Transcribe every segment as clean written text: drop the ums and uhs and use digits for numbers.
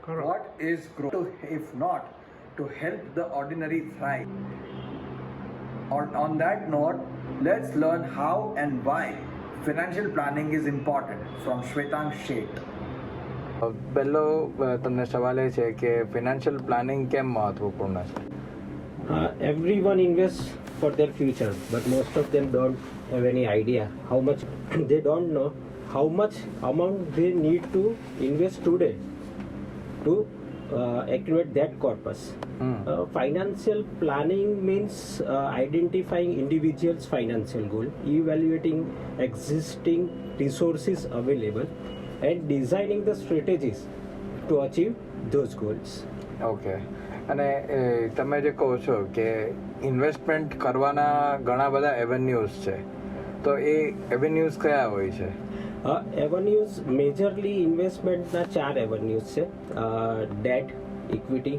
Correct. What is growth if not to help the ordinary thrive? On that note, let's learn how and why financial planning is important from Shwetank Sheth. પહેલો તમને સવાલ એ છે કે financial planning કેમ મહત્વપૂર્ણ છે? Everyone invests for their future, but most of them don't have any idea how much they don't know how much amount they need to invest today to accumulate that corpus. Financial planning means identifying individuals' financial goal, evaluating existing resources available, and designing the strategies to achieve those goals. Okay. અને તમે જે કહો છો કે investment કરવાના ઘણા બધા એવન્યુઝ છે, તો એ એવન્યુઝ કયા હોય છે? એવન્યુઝ મેજરલી ઇન્વેસ્ટમેન્ટના 4 એવન્યુઝ છે: ડેટ, ઇક્વિટી,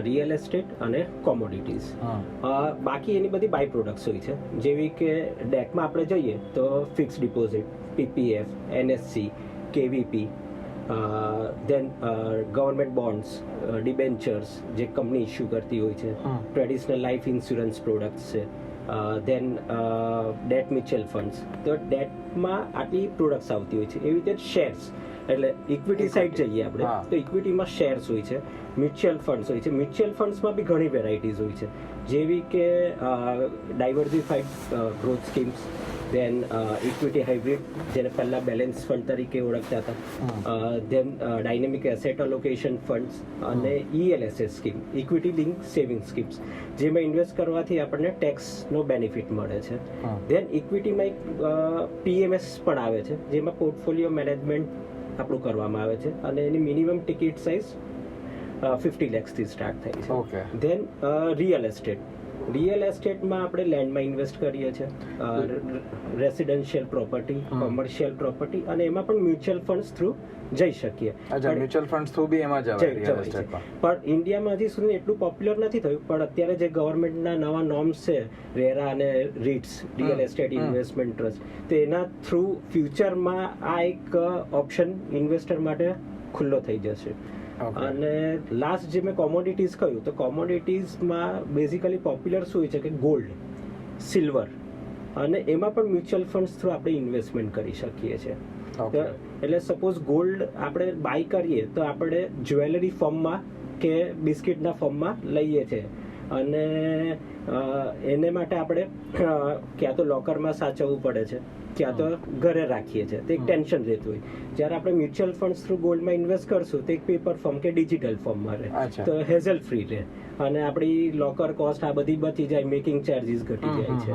રિયલ એસ્ટેટ અને કોમોડિટીઝ. બાકી એની બધી બાય પ્રોડક્ટ્સ હોય છે, જેવી કે ડેટમાં આપણે જઈએ તો ફિક્સ ડિપોઝિટ, પીપીએફ, એનએસસી, કેવીપી, દેન ગવર્મેન્ટ બોન્ડ્સ, ડિબેન્ચર્સ જે કંપની ઇસ્યુ કરતી હોય છે, ટ્રેડિશનલ લાઈફ ઇન્સ્યોરન્સ પ્રોડક્ટ્સ છે, દેન ડેટ મ્યુચ્યુઅલ ફંડ્સ. તો ડેટમાં આટલી પ્રોડક્ટ્સ આવતી હોય છે. એવી રીતે શેર્સ, એટલે ઇક્વિટી સાઇડ જઈએ આપણે તો ઇક્વિટીમાં શેર્સ હોય છે, મ્યુચ્યુઅલ ફંડ્સ હોય છે. મ્યુચ્યુઅલ ફંડ્સમાં બી ઘણી વેરાયટીઝ હોય છે, જેવી કે ડાયવર્સિફાઈડ ગ્રોથ સ્કીમ્સ, દેન ઇક્વિટી હાઇબ્રિડ જેને પહેલાં બેલેન્સ ફંડ તરીકે ઓળખતા હતા, દેન ડાયનેમિક એસેટ અલોકેશન ફંડ્સ અને ELSS scheme, equity link saving schemes, જેમાં ઇન્વેસ્ટ કરવાથી આપણને ટેક્સનો બેનિફિટ મળે છે. દેન ઇક્વિટીમાં એક PMS પણ આવે છે, જેમાં પોર્ટફોલિયો મેનેજમેન્ટ આપણું કરવામાં આવે છે અને એની મિનિમમ ટિકિટ સાઇઝ 50 lakhsથી સ્ટાર્ટ થાય છે. દેન રિયલ એસ્ટેટ. રિયલ એસ્ટેટમાં આપણે લેન્ડમાં ઇન્વેસ્ટ કરીએ છીએ, રેસિડેન્શિયલ પ્રોપર્ટી, કોમર્શિયલ પ્રોપર્ટી, અને એમાં પણ મ્યુચ્યુઅલ ફંડ્સ થ્રુ જઈ શકીએ. મ્યુચ્યુઅલ ફંડ્સ થ્રુ બી એમાં જવાય છે, પણ ઇન્ડિયામાં હજી સુધી એટલું પોપ્યુલર નથી થયું. પણ અત્યારે જે ગવર્મેન્ટના નવા નોર્મ્સ છે, રેરા અને Ritz, real estate investment trust, તો એના થ્રુ ફ્યુચરમાં આ એક ઓપ્શન ઇન્વેસ્ટર માટે ખુલ્લો થઈ જશે. અને લાસ્ટ જે મેં કોમોડિટીઝ કહ્યું, તો કોમોડિટીઝમાં બેઝિકલી પોપ્યુલર શું હોય છે કે ગોલ્ડ, સિલ્વર, અને એમાં પણ મ્યુચ્યુઅલ ફંડ્સ થ્રુ આપણે ઇન્વેસ્ટમેન્ટ કરી શકીએ છીએ. એટલે સપોઝ ગોલ્ડ આપણે બાય કરીએ તો આપણે જ્વેલરી ફોર્મમાં કે બિસ્કિટના ફોર્મમાં લઈએ છીએ, અને એને માટે આપણે ક્યાં તો લોકરમાં સાચવવું પડે છે, ક્યાં તો ઘરે રાખીએ છીએ, તો એક ટેન્શન રહેતું હોય. જ્યારે આપણે મ્યુચ્યુઅલ ફંડ્સ થ્રુ ગોલ્ડમાં ઇન્વેસ્ટ કરશું તો એક પેપર ફોર્મ કે ડિજિટલ ફોર્મમાં રહે, તો હેઝલ ફ્રી રહે, અને આપણી લોકર કોસ્ટ આ બધી બચી જાય, મેકિંગ ચાર્જીસ ઘટી જાય છે.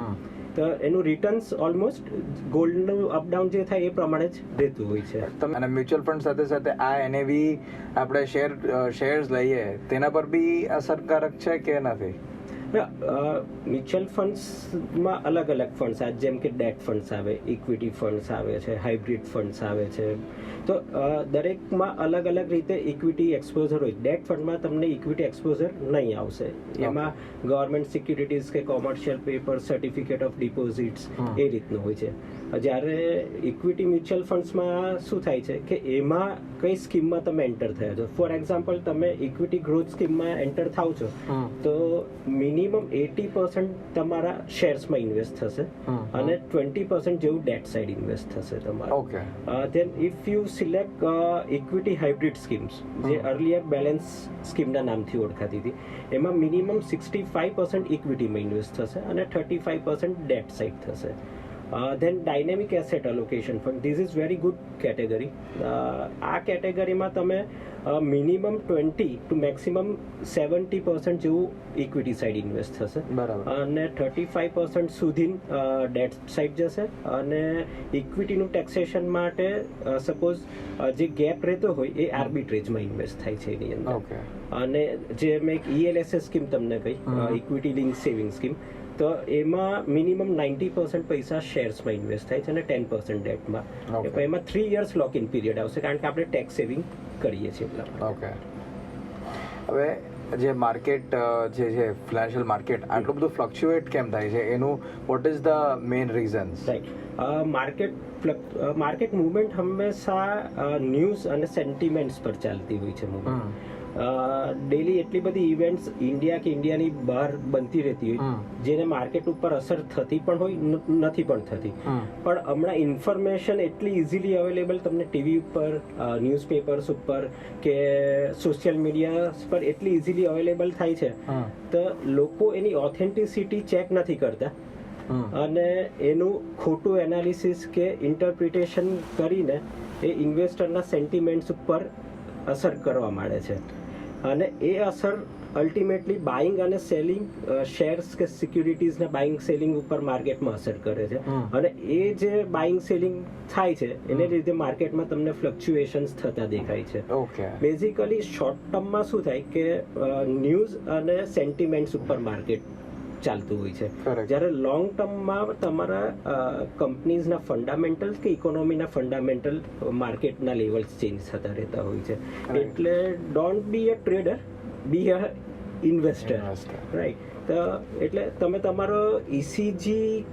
તો એનું રિટર્ન્સ ઓલમોસ્ટ ગોલ્ડનું અપડાઉન જે થાય એ પ્રમાણે જ રહેતું હોય છે. અને મ્યુચ્યુઅલ ફંડ સાથે સાથે આ એને બી આપણે શેર્સ લઈએ, તેના પર બી અસરકારક છે કે નથી? મ્યુચ્યુઅલ ફંડ્સમાં અલગ અલગ ફંડ્સ આવે, જેમ કે ડેટ ફંડ્સ આવે, ઇક્વિટી ફંડ્સ આવે છે, હાઇબ્રિડ ફંડ્સ આવે છે. તો દરેકમાં અલગ અલગ રીતે ઇક્વિટી એક્સપોઝર હોય. ડેટ ફંડમાં તમને ઇક્વિટી એક્સપોઝર નહીં આવશે, એમાં ગવર્મેન્ટ સિક્યુરિટીઝ કે commercial paper, certificate of deposits એ રીતનું હોય છે. જ્યારે ઇક્વિટી મ્યુચ્યુઅલ ફંડ્સમાં શું થાય છે કે એમાં કઈ સ્કીમમાં તમે એન્ટર થયા છો. ફોર એક્ઝામ્પલ, તમે ઇક્વિટી ગ્રોથ સ્કીમમાં એન્ટર થાવ છો તો મિનિમમ 80% તમારા શેર્સમાં ઇન્વેસ્ટ થશે અને 20% જેવું ડેટ સાઇડ ઇન્વેસ્ટ થશે તમારું. Then if you select equity hybrid schemes, જે અર્લિયર બેલેન્સ સ્કીમના નામથી ઓળખાતી હતી, એમાં મિનિમમ 65% ઇક્વિટીમાં ઇન્વેસ્ટ થશે અને 35% ડેટ સાઇડ થશે. Then dynamic asset allocation fund, this is very good category. આ કેટેગરીમાં તમે મિનિમમ 20 to મેક્સિમમ 70% જેવું ઇક્વિટી સાઇડ ઇન્વેસ્ટ થશે, અને 35% સુધી ડેટ સાઇડ જશે. અને ઇક્વિટીનું ટેક્સેશન માટે સપોઝ જે ગેપ રહેતો હોય એ આર્બિટ્રેજમાં ઇન્વેસ્ટ થાય છે એની અંદર. અને જે મેં એક ELSS સ્કીમ તમને કહી, ઇક્વિટી લિંક સેવિંગ સ્કીમ, તો એમાં મિનિમમ 90% પૈસા શેર્સમાં ઇન્વેસ્ટ થાય છે અને 10% ડેટમાં. એમાં 3 years લોક ઇન પીરિયડ આવશે, કારણ કે આપણે ટેક્સ સેવિંગ કરીએ છીએ. હવે જે માર્કેટ જે છે ફાઇનાન્શિયલ માર્કેટ આટલું બધું ફ્લક્ચ્યુએટ કેમ થાય છે, એનું what is the main reasons? Right. Market market movement હંમેશા ન્યૂઝ અને સેન્ટિમેન્ટ્સ પર ચાલતી હોય છે મુવમેન્ટ. ડેલી એટલી બધી ઇવેન્ટ્સ ઇન્ડિયા કે ઇન્ડિયાની બહાર બનતી રહેતી હોય જેને માર્કેટ ઉપર અસર થતી પણ હોય નથી પણ થતી. પણ હમણાં ઇન્ફોર્મેશન એટલી ઇઝીલી અવેલેબલ તમને ટીવી ઉપર, ન્યૂઝપેપર્સ ઉપર કે સોશિયલ મીડિયા પર એટલી ઇઝીલી અવેલેબલ થાય છે તો લોકો એની ઓથેન્ટિસિટી ચેક નથી કરતા અને એનું ખોટું એનાલિસિસ કે ઇન્ટરપ્રિટેશન કરીને એ ઇન્વેસ્ટરના સેન્ટિમેન્ટ્સ ઉપર અસર કરવા માંડે છે અને એ અસર અલ્ટિમેટલી બાઇંગ અને સેલિંગ શેર્સ કે સિક્યુરિટીઝના બાઇંગ સેલિંગ ઉપર માર્કેટમાં અસર કરે છે અને એ જે બાઇંગ સેલિંગ થાય છે એને લીધે માર્કેટમાં તમને ફ્લક્ચ્યુએશન્સ થતા દેખાય છે. બેઝિકલી શોર્ટ ટર્મમાં શું થાય કે ન્યૂઝ અને સેન્ટિમેન્ટ્સ ઉપર માર્કેટ ચાલતું હોય છે, જ્યારે લોંગ ટર્મમાં તમારા કંપનીઝના ફંડામેન્ટલ્સ કે ઇકોનોમીના ફંડામેન્ટલ માર્કેટના લેવલ્સ ચેન્જ થતા રહેતા હોય છે. એટલે don't be a trader, be a investor, right? તો એટલે તમે તમારો ઇસીજી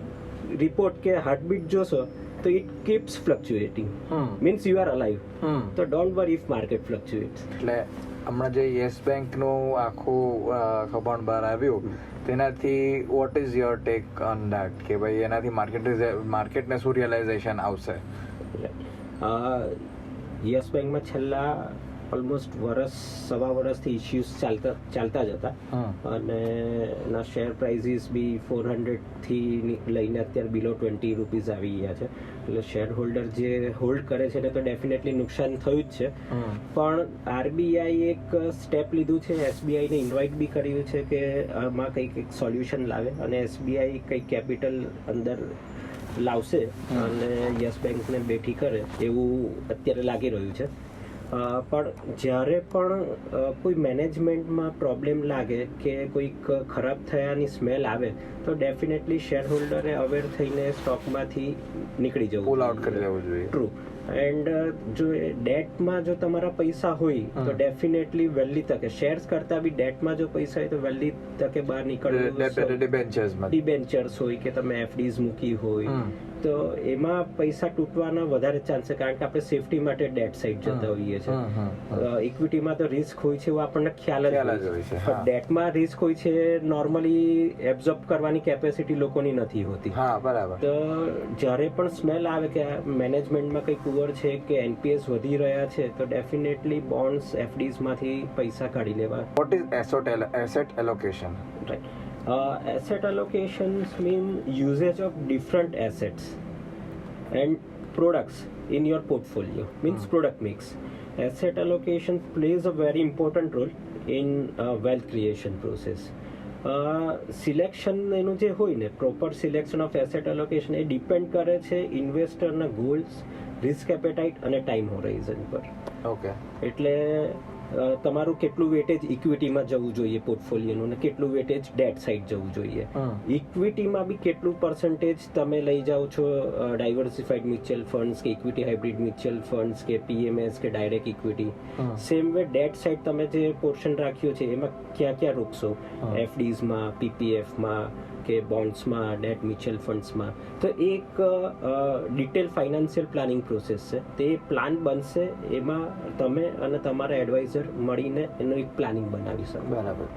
રિપોર્ટ કે હાર્ટબીટ જોશો તો it keeps fluctuating, means you are alive. તો don't worry if market fluctuates. એટલે હમણાં જે યસ બેંકનું આખું કૌભાંડ બહાર આવ્યું તેનાથી what is your take on that કે ભાઈ એનાથી માર્કેટને શું રિયલાઇઝેશન આવશે? યસ બેંકમાં છેલ્લા ઓલમોસ્ટ સવા વર્ષથી ઇશ્યુઝ ચાલતા જ હતા અને એના શેર પ્રાઇઝીસ બી 400થી લઈને અત્યારે બિલો 20 રૂપીઝ આવી ગયા છે. એટલે શેર હોલ્ડર જે હોલ્ડ કરે છે એને તો ડેફિનેટલી નુકસાન થયું જ છે. પણ આરબીઆઈ એક સ્ટેપ લીધું છે, એસબીઆઈને ઇન્વાઇટ બી કર્યું છે કે આમાં કંઈક સોલ્યુશન લાવે અને એસબીઆઈ કંઈક કેપિટલ અંદર લાવશે અને યસ બેંકને બેઠી કરે એવું અત્યારે લાગી રહ્યું છે. પણ જ્યારે પણ કોઈ મેનેજમેન્ટમાં પ્રોબ્લેમ લાગે કે કોઈક ખરાબ થયાની સ્મેલ આવે તો ડેફિનેટલી શેર હોલ્ડરે અવેર થઈને સ્ટોકમાંથી નીકળી જવું, પુલ આઉટ કરી લેવું જોઈએ. ટ્રુ. એન્ડ જો ડેટમાં જો તમારા પૈસા હોય તો ડેફિનેટલી વહેલી તકે, શેર્સ કરતા બી ડેટમાં જો પૈસા હોય તો વહેલી તકે બહાર નીકળવું. ડિબેન્ચર્સ હોય કે તમે એફડીઝ મૂકી હોય તો એમાં પૈસા તૂટવાના વધારે ચાન્સ છે, કારણ કે આપણે સેફટી માટે ડેટ સાઇડ જતા હોઈએ છીએ. ઇક્વિટીમાં તો રિસ્ક હોય છે એવું આપણને ખ્યાલ જ હોય છે, પણ ડેટમાં રિસ્ક હોય છે નોર્મલી એબ્ઝોર્બ કરવાની કેપેસિટી લોકોની નથી હોતી. તો જ્યારે પણ સ્મેલ આવે કે મેનેજમેન્ટમાં કંઈ પુઅર છે કે એનપીએસ વધી રહ્યા છે તો ડેફિનેટલી બોન્ડ્સ, એફડીઝમાંથી પૈસા કાઢી લેવા. What is asset allocation? Right. Asset allocations mean usage of different assets and products in your portfolio, means product mix. Asset allocation plays a very important role in wealth creation process. Selection એનું જે હોય ને, proper selection of asset allocation A depend કરે છે ઇન્વેસ્ટરના goals, risk appetite અને time Horizon પર. Okay. એટલે તમારું કેટલું વેટેજ ઇક્વિટીમાં જવું જોઈએ પોર્ટફોલિયોનું ને કેટલું વેટેજ ડેટ સાઇડ જવું જોઈએ. ઇક્વિટીમાં બી કેટલું પર્સન્ટેજ તમે લઈ જાઓ છો ડાયવર્સિફાઈડ મ્યુચ્યુઅલ ફંડ્સ કે ઇક્વિટી હાઇબ્રિડ મ્યુચ્યુઅલ ફંડ્સ કે પીએમએસ કે direct equity. Same way debt side તમે જે પોર્શન રાખ્યો છે એમાં ક્યાં ક્યાં રોકશો, એફડીઝમાં, પીપીએફમાં કે બોન્ડ્સમાં, ડેટ મ્યુચ્યુઅલ ફંડ્સમાં. તો એક ડિટેલ ફાઇનાન્શિયલ પ્લાનિંગ પ્રોસેસ છે. તે પ્લાન બનશે, એમાં તમે અને તમારા એડવાઇઝર મળીને એનું એક પ્લાનિંગ બનાવી શકો. બરાબર.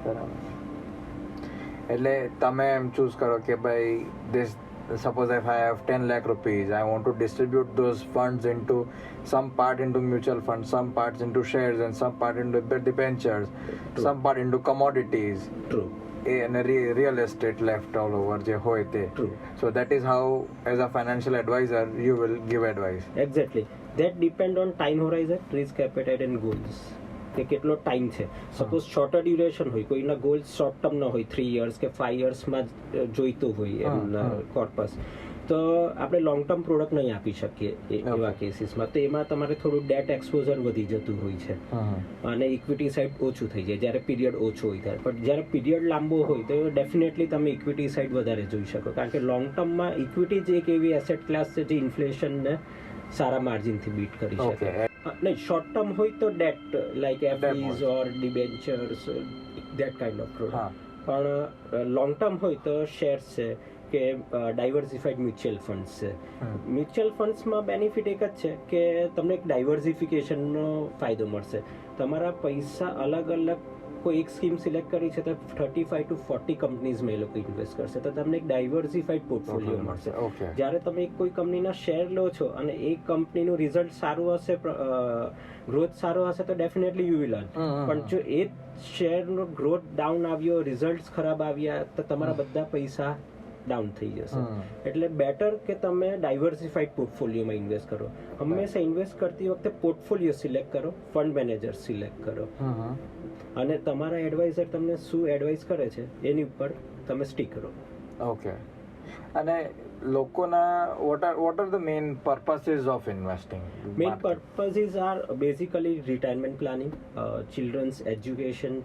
એટલે તમે એમ ચૂઝ કરો કે ભાઈ this suppose if I have 10 lakh rupees, I want to distribute those funds into some part into mutual funds, some parts into shares and some part into debentures, some part into commodities. True. And real estate left all over જે હોય તે. True. So that is how as a financial advisor you will give advice. Exactly. That depend on time horizon, risk appetite and goals. કે કેટલો time છે. Suppose sorter duration હોય, કોઈના goals short term ના હોય, 3 years કે 5 yearsમાં જોઈતું હોય એમના કોર્પસ, તો આપણે લોંગ ટર્મ પ્રોડક્ટ નહીં આપી શકીએ એવા કેસીસમાં. તો એમાં તમારે થોડું ડેટ એક્સપોઝર વધી જતું હોય છે અને ઇક્વિટી સાઇડ ઓછું થઈ જાય જ્યારે પીરિયડ ઓછો હોય ત્યારે. પણ જ્યારે પીરિયડ લાંબો હોય તો ડેફિનેટલી તમે ઇક્વિટી સાઇડ વધારે જોઈ શકો, કારણ કે લોંગ ટર્મમાં ઇક્વિટી જ એક એવી એસેટ ક્લાસ છે જે ઇન્ફ્લેશનને સારા માર્જિનથી બીટ કરી શકે. નહીં, શોર્ટ ટર્મ હોય તો debt like FDs or debentures, that kind of product. પણ લોંગ ટર્મ હોય તો શેર્સ છે કે ડાયવર્સિફાઈડ મ્યુચ્યુઅલ ફંડ્સ છે. હમ. મ્યુચ્યુઅલ ફંડ્સમાં બેનિફિટ એક જ છે કે તમને એક ડાયવર્સિફિકેશનનો ફાયદો મળશે. તમારા પૈસા અલગ અલગ કોઈ એક સ્કીમ સિલેક્ટ કરી છે તો 35 to 40 કંપનીઝમાં એ લોકો ઇન્વેસ્ટ કરશે, તો તમને એક ડાયવર્સિફાઈડ પોર્ટફોલિયો મળશે. ઓકે. જ્યારે તમે કોઈ કંપનીના શેર લો છો અને એ કંપનીનું રિઝલ્ટ સારું હશે, ગ્રોથ સારો હશે, તો ડેફિનેટલી યુ વિલ અર્ન. પણ જો એ શેરનો ગ્રોથ ડાઉન આવ્યો, રિઝલ્ટ ખરાબ આવ્યા, તો તમારા બધા પૈસા ડાઉન થઈ જશે. એટલે બેટર કે તમે ડાયવર્સિફાઈડ પોર્ટફોલિયોમાં ઇન્વેસ્ટ કરો. હંમેશા ઇન્વેસ્ટ કરતી વખતે પોર્ટફોલિયો સિલેક્ટ કરો, ફંડ મેનેજર સિલેક્ટ કરો, અને તમારા એડવાઇઝર તમને શું એડવાઇસ કરે છે એની ઉપર તમે સ્ટીક કરો. ઓકે. અને લોકોના what are the main purposes of investing? Main purposes are basically retirement planning, children's education,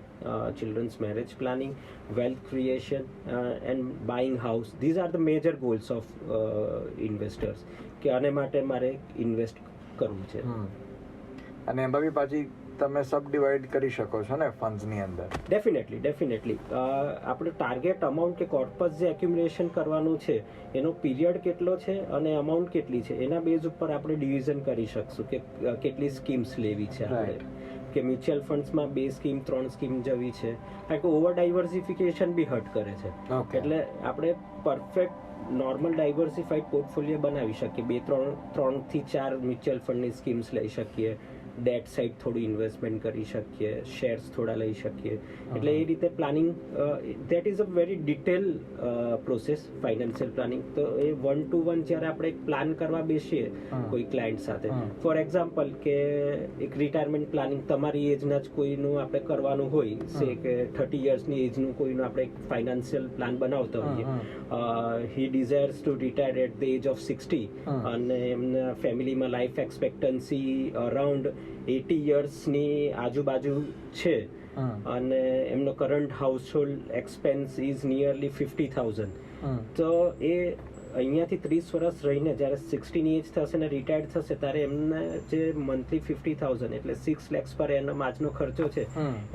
children's marriage planning, wealth creation, and buying house. These are the major goals of investors. કે આને માટે મારે invest કરવું છે. અને એમાં બી પાછી તમે સબ ડિવાઈડ કરી શકો છો ને ફંડ્સની અંદર? ડેફિનેટલી આપણે ટાર્ગેટ અમાઉન્ટ કે કોર્પસ જે એક્યુમ્યુલેશન કરવાનું છે એનો પીરિયડ કેટલો છે અને અમાઉન્ટ કેટલી છે એના બેઝ ઉપર આપણે ડિવિઝન કરી શકશું કે કેટલી સ્કીમ્સ લેવી છે આપણે. કે મ્યુચ્યુઅલ ફંડ્સમાં 2 સ્કીમ 3 સ્કીમ જવી છે, કારણ કે ઓવર ડાયવર્સિફિકેશન બી હર્ટ કરે છે. એટલે આપણે પરફેક્ટ નોર્મલ ડાયવર્સિફાઈડ પોર્ટફોલિયો બનાવી શકીએ. 3 થી 4 મ્યુચ્યુઅલ ફંડની સ્કીમ્સ લઈ શકીએ, ડેટ સાઇડ થોડું ઇન્વેસ્ટમેન્ટ કરી શકીએ, શેર્સ થોડા લઈ શકીએ. એટલે એ રીતે planning, that is a very detail process financial planning. તો એ 1 to 1 જ્યારે આપણે એક પ્લાન કરવા બેસીએ કોઈ ક્લાયન્ટ સાથે, ફોર એક્ઝામ્પલ કે એક રિટાયરમેન્ટ પ્લાનિંગ તમારી એજના જ કોઈનું આપણે કરવાનું હોય, સે કે 30 યર્સની એજનું કોઈનું આપણે એક ફાઇનાન્શિયલ પ્લાન બનાવતા હોઈએ. He desires to retire at the age of 60, અને એમના ફેમિલીમાં લાઈફ એક્સપેક્ટન્સી અરાઉન્ડ 80 યર્સની આજુબાજુ છે, અને એમનો current household expense is nearly 50,000. તો એ અહીંયાથી 30 વર્ષ રહીને જ્યારે 60 ની એજ થશે ને રિટાયર્ડ થશે ત્યારે એમને જે મંથલી 50,000 એટલે 6 lakhs પર એનો આજનો ખર્ચો છે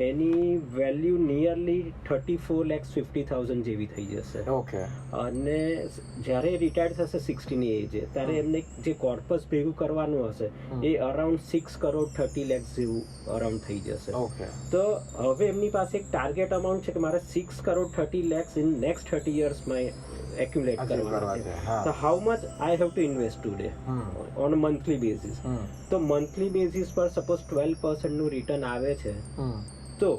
એની વેલ્યુ નિયરલી 34,50,000 જેવી થઈ જશે. ઓકે. અને જ્યારે રિટાયર્ડ થશે 60 ની એજે ત્યારે એમને જે કોર્પસ ભેગું કરવાનું હશે એ અરાઉન્ડ 6 crore 30 lakhs જેવું અરાઉન્ડ થઈ જશે. ઓકે. તો હવે એમની પાસે એક ટાર્ગેટ અમાઉન્ટ છે કે મારે 6 crore 30 lakhs in next 30 yearsમાં accumulate કરવાના છે. So how much I have to invest today on a monthly basis? તો મંથલી બેઝિસ પર સપોઝ 12% નું રિટર્ન આવે છે તો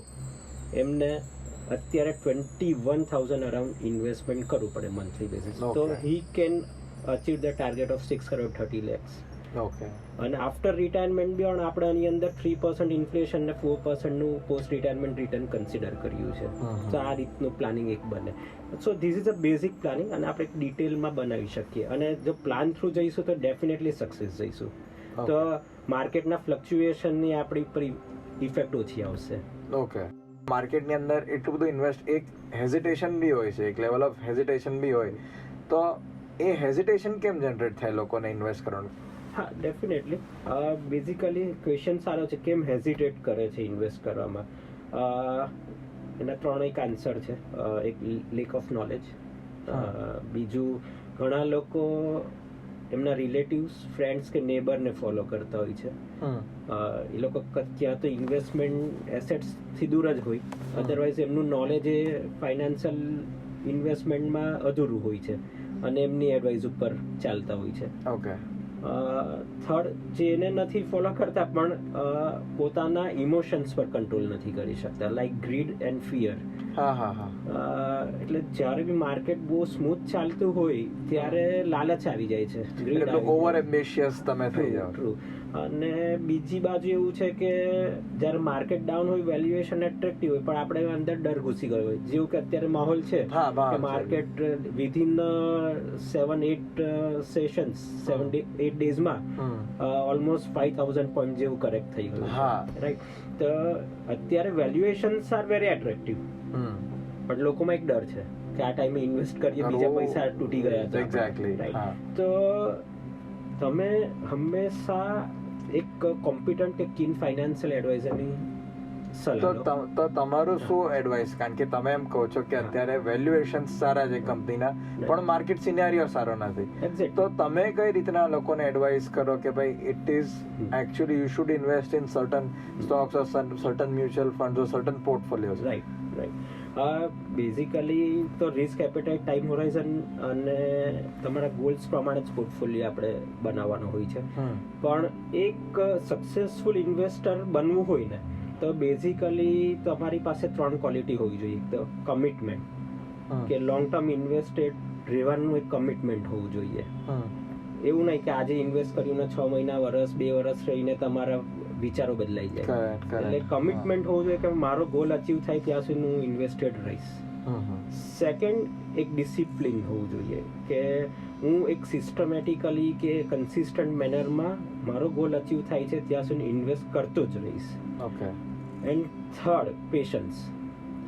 એમને અત્યારે 21,000 અરાઉન્ડ ઇન્વેસ્ટમેન્ટ કરવું પડે મંથલી બેઝિસ. તો he can achieve the target of 6 crore 30 lakhs. Okay. અને આફ્ટર રિટાયરમેન્ટ બી આપણે આની અંદર 3% ઇન્ફ્લેશન ને 4% નું પોસ્ટ રિટાયરમેન્ટ રિટર્ન કન્સિડર કર્યું છે. તો આ રીતનું પ્લાનિંગ એક બને. So this is a basic planning, અને આપણે ડિટેલમાં બનાવી શકીએ. અને જો પ્લાન થ્રુ જઈશું તો ડેફિનેટલી સક્સેસ જઈશું. તો માર્કેટના ફ્લક્ચ્યુએશનની આપણી ઉપર ઇફેક્ટ ઓછી આવશે. ઓકે. માર્કેટની અંદર એટલું બધું ઇન્વેસ્ટ, એક હેઝિટેશન બી હોય છે, એક લેવલ ઓફ હેઝિટેશન બી હોય, તો એ હેઝિટેશન કેમ જનરેટ થાય લોકોને ઇન્વેસ્ટ કરવાનું? હા, ડેફિનેટલી. બેઝિકલી ક્વેશ્ચન સારો છે, કેમ હેઝિટેટ કરે છે ઇન્વેસ્ટ કરવામાં. એના 3 એક આન્સર છે. એક લેક ઓફ નોલેજ, બીજું ઘણા લોકો એમના રિલેટિવ્સ, ફ્રેન્ડ્સ કે નેબરને ફોલો કરતા હોય છે. એ લોકો ક્યાં તો ઇન્વેસ્ટમેન્ટ એસેટ્સથી દૂર જ હોય, અધરવાઇઝ એમનું નોલેજ એ ફાઇનાન્શિયલ ઇન્વેસ્ટમેન્ટમાં અધૂરું હોય છે અને એમની એડવાઇસ ઉપર ચાલતા હોય છે. ઓકે. થર્ડ, જે એને નથી ફોલો કરતા પણ પોતાના ઇમોશન્સ પર કંટ્રોલ નથી કરી શકતા, લાઈક ગ્રીડ એન્ડ ફિયર. એટલે જ્યારે બી માર્કેટ બહુ સ્મૂથ ચાલતું હોય ત્યારે લાલચ આવી જાય છે, ગ્રીડ, ઓવર એમ્બિશિયસ તમે થઈ જાવ. ટ્રુ. અને બીજી બાજુ એવું છે કે જ્યારે માર્કેટ ડાઉન હોય, વેલ્યુએશન એટ્રેક્ટિવ હોય, પણ આપણે અંદર ડર ઘૂસી ગયો હોય, જેવું કે અત્યારે માહોલ છે કે માર્કેટ વિધિન 7-8 સેશન્સ 7-8 ડેઝમાં ઓલમોસ્ટ 5,000 પોઈન્ટ જેવું કરેક્ટ થઈ ગયું, રાઈટ. તો અત્યારે વેલ્યુએશન્સ આર વેરી એટ્રેક્ટિવ, પણ લોકોમાં એક ડર છે કે આ ટાઈમે ઇન્વેસ્ટ કરીએ બીજા પૈસા તૂટી ગયા છે. એક્ઝેક્ટલી. તો તમે હંમેશા એક કોમ્પિટન્ટ કે કીન ફાઇનાન્શિયલ એડવાઇઝરની સલાહ લો. તો તમારું શું એડવાઇસ, કારણ કે તમે એમ કહો છો કે અત્યારે વેલ્યુએશન સારા છે કંપનીના, પણ માર્કેટ સિનેરિયો સારો નથી, Exactly. તો તમે કઈ રીતના લોકોને એડવાઇસ કરો કે ભાઈ it is actually you should invest in certain stocks or certain mutual funds or certain portfolios? Right. Basically તો રિસ્ક એપેટાઇટ, ટાઈમ હોરાઇઝન અને તમારા ગોલ્સ પ્રમાણે જ પોર્ટફોલિયો આપણે બનાવવાનો હોય છે. પણ એક સક્સેસફુલ ઇન્વેસ્ટર બનવું હોય ને તો બેઝિકલી તમારી પાસે 3 ક્વોલિટી હોવી જોઈએ. એક તો કમિટમેન્ટ, કે લોંગ ટર્મ ઇન્વેસ્ટેડ રહેવાનું એક કમિટમેન્ટ હોવું જોઈએ. એવું નહીં કે આજે ઇન્વેસ્ટ કર્યું ને 6 મહિના, વર્ષ, 2 વર્ષ રહીને તમારા વિચારો બદલાઈ જાય. એટલે કમિટમેન્ટ હોવું જોઈએ કે મારો ગોલ અચીવ થાય ત્યાં સુધી હું ઇન્વેસ્ટેડ રહીશ. સેકન્ડ, એક ડિસિપ્લિન હોવું જોઈએ કે હું એક સિસ્ટમેટિકલી કે કન્સિસ્ટન્ટ મેનરમાં મારો ગોલ અચીવ થાય છે ત્યાં સુધી ઇન્વેસ્ટ કરતો જ રહીશ. ઓકે. And third, patience.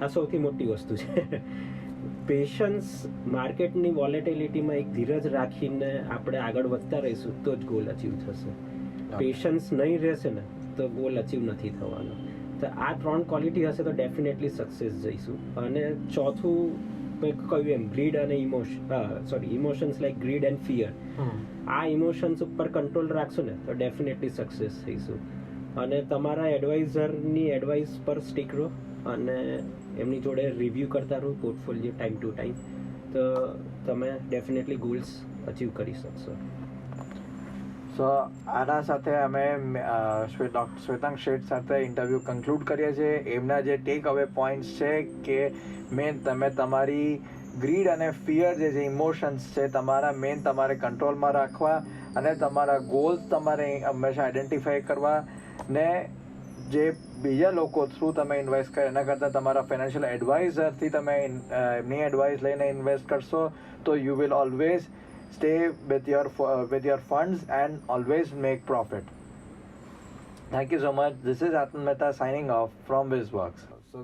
આ સૌથી મોટી વસ્તુ છે. પેશન્સ, માર્કેટની વોલેટિલિટીમાં એક ધીરજ રાખીને આપણે આગળ વધતા રહીશું તો જ ગોલ અચીવ થશે. પેશન્સ નહીં રહેશે ને તો ગોલ અચીવ નથી થવાનો. તો આ 3 ક્વોલિટી હશે તો ડેફિનેટલી સક્સેસ જઈશું. અને ચોથું મેં કહ્યું એમ, ગ્રીડ અને emotions like grid and fear. આ ઇમોશન્સ ઉપર કંટ્રોલ રાખશો ને તો ડેફિનેટલી સક્સેસ થઈશું. અને તમારા એડવાઇઝરની એડવાઇસ પર સ્ટીક રહો અને એમની જોડે રિવ્યૂ કરતા રહો પોર્ટફોલિયો ટાઈમ ટુ ટાઈમ, તો તમે ડેફિનેટલી ગોલ્સ અચીવ કરી શકશો. સો આના સાથે અમે શ્વેતાંગ શેઠ સાથે ઇન્ટરવ્યૂ કન્ક્લુડ કરીએ છીએ. એમના જે ટેક અવે પોઈન્ટ્સ છે કે તમે તમારી ગ્રીડ અને ફિયર જે ઇમોશન્સ છે તમારે કંટ્રોલમાં રાખવા અને તમારા ગોલ્સ તમારે હંમેશા આઈડેન્ટિફાઈ કરવા, ને જે બીજા લોકો થ્રુ તમે ઇન્વેસ્ટ કરો એના કરતાં તમારા ફાઇનાન્શિયલ એડવાઇઝરથી તમે એમની એડવાઇસ લઈને ઇન્વેસ્ટ કરશો તો you will always stay with your funds and always make profit. Thank you so much. This is Atman Mehta signing off from WizWorks. So